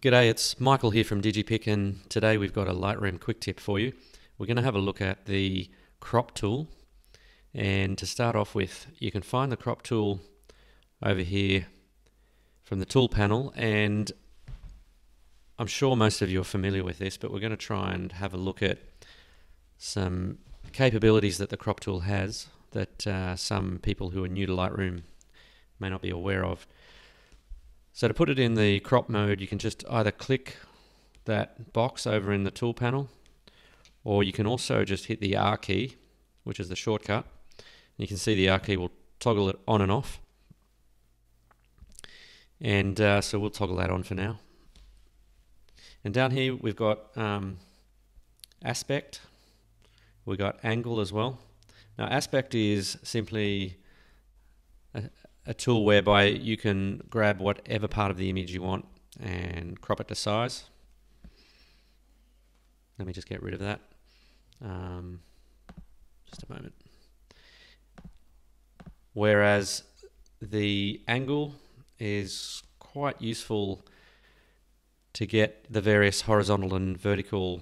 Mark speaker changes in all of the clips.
Speaker 1: G'day, it's Michael here from DigiPick, and today we've got a Lightroom quick tip for you. We're going to have a look at the crop tool, and to start off with, you can find the crop tool over here from the tool panel, and I'm sure most of you are familiar with this, but we're going to try and have a look at some capabilities that the crop tool has that some people who are new to Lightroom may not be aware of. So to put it in the crop mode, you can just either click that box over in the tool panel, or you can also just hit the R key, which is the shortcut. You can see the R key will toggle it on and off. And so we'll toggle that on for now. And down here we've got aspect, we've got angle as well. Now aspect is simply a tool whereby you can grab whatever part of the image you want and crop it to size. Let me just get rid of that. Just a moment. Whereas the angle is quite useful to get the various horizontal and vertical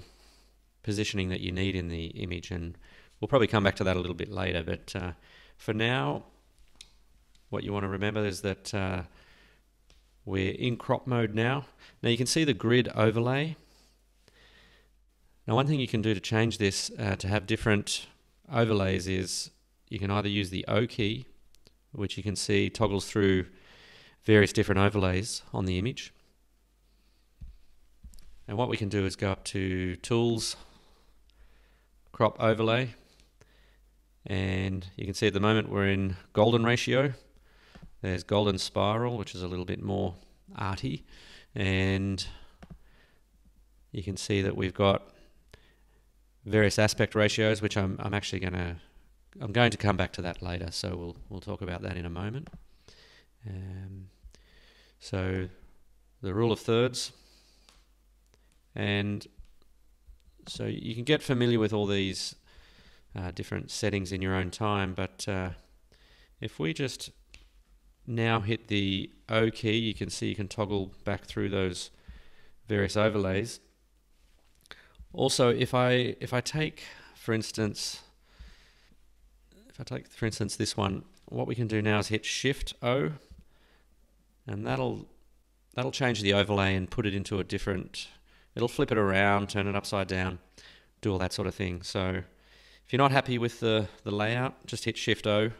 Speaker 1: positioning that you need in the image, and we'll probably come back to that a little bit later, but for now what you want to remember is that we're in crop mode now. Now you can see the grid overlay. Now one thing you can do to change this to have different overlays is you can either use the O key, which you can see toggles through various different overlays on the image. And what we can do is go up to Tools, Crop Overlay, and you can see at the moment we're in golden ratio. There's golden spiral, which is a little bit more arty, and you can see that we've got various aspect ratios, which I'm actually going to come back to that later, so we'll talk about that in a moment. So the rule of thirds, and so you can get familiar with all these different settings in your own time, but if we just now hit the O key, you can see you can toggle back through those various overlays. Also, if I take for instance this one, what we can do now is hit Shift O, and that'll change the overlay and put it into a different, it'll flip it around, turn it upside down, do all that sort of thing. So if you're not happy with the layout, just hit Shift O,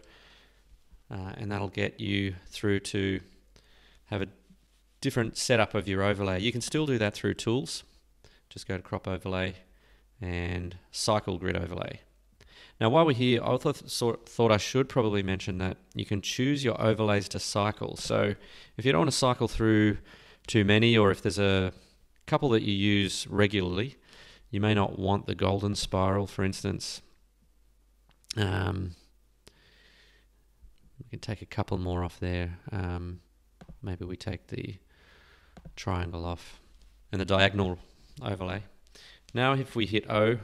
Speaker 1: and that'll get you through to have a different setup of your overlay. You can still do that through Tools. Just go to Crop Overlay and Cycle Grid Overlay. Now while we're here, I thought I should probably mention that you can choose your overlays to cycle. So if you don't want to cycle through too many, or if there's a couple that you use regularly, you may not want the golden spiral, for instance. We can take a couple more off there. Maybe we take the triangle off and the diagonal overlay. Now if we hit O,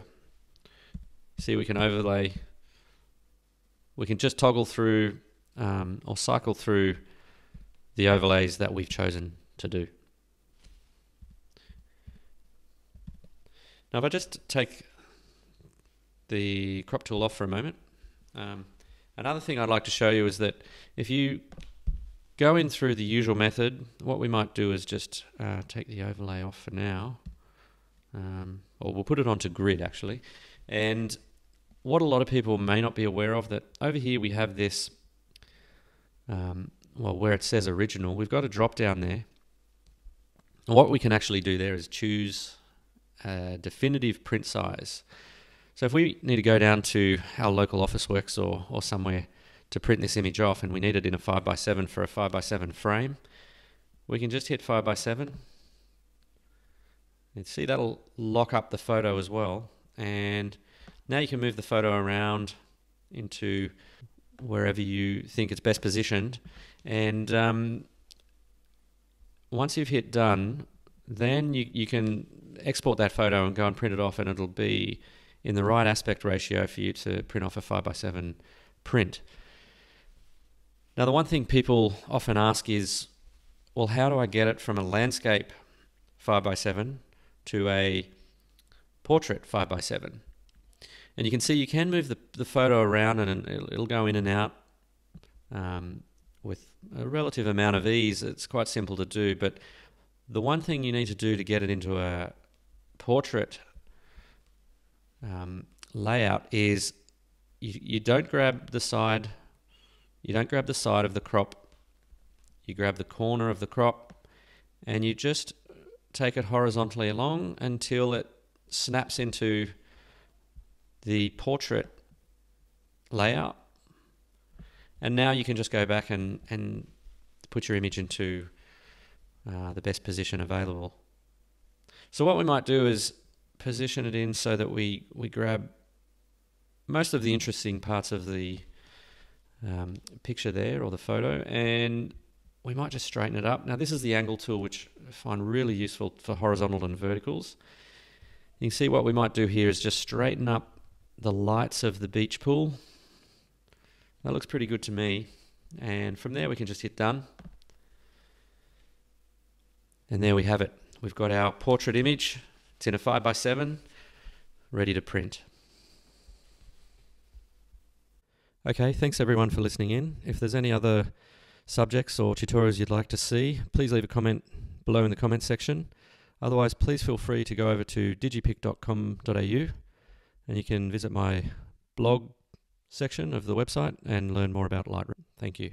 Speaker 1: see we can overlay, we can just toggle through or cycle through the overlays that we've chosen to do. Now if I just take the crop tool off for a moment, another thing I'd like to show you is that if you go in through the usual method, what we might do is just take the overlay off for now, or we'll put it onto grid actually. And what a lot of people may not be aware of, that over here we have this, well, where it says original, we've got a drop down there. And what we can actually do there is choose a definitive print size. So if we need to go down to our local Officeworks or somewhere to print this image off, and we need it in a 5x7 for a 5x7 frame, we can just hit 5x7. And see, that'll lock up the photo as well. And now you can move the photo around into wherever you think it's best positioned. And once you've hit done, then you can export that photo and go and print it off, and it'll be in the right aspect ratio for you to print off a 5x7 print. Now the one thing people often ask is, well, how do I get it from a landscape 5x7 to a portrait 5x7. And you can see you can move the photo around, and it'll go in and out with a relative amount of ease. It's quite simple to do, but the one thing you need to do to get it into a portrait layout is you don't grab the side. You don't grab the side of the crop. You grab the corner of the crop, and you just take it horizontally along until it snaps into the portrait layout. And now you can just go back and put your image into the best position available. So what we might do is position it in so that we grab most of the interesting parts of the picture there, or the photo, and we might just straighten it up. Now this is the angle tool, which I find really useful for horizontal and verticals. You can see what we might do here is just straighten up the lights of the beach pool. That looks pretty good to me. And from there we can just hit done. And there we have it. We've got our portrait image. It's in a 5x7, ready to print. Okay, thanks everyone for listening in. If there's any other subjects or tutorials you'd like to see, please leave a comment below in the comment section. Otherwise, please feel free to go over to digipic.com.au and you can visit my blog section of the website and learn more about Lightroom. Thank you.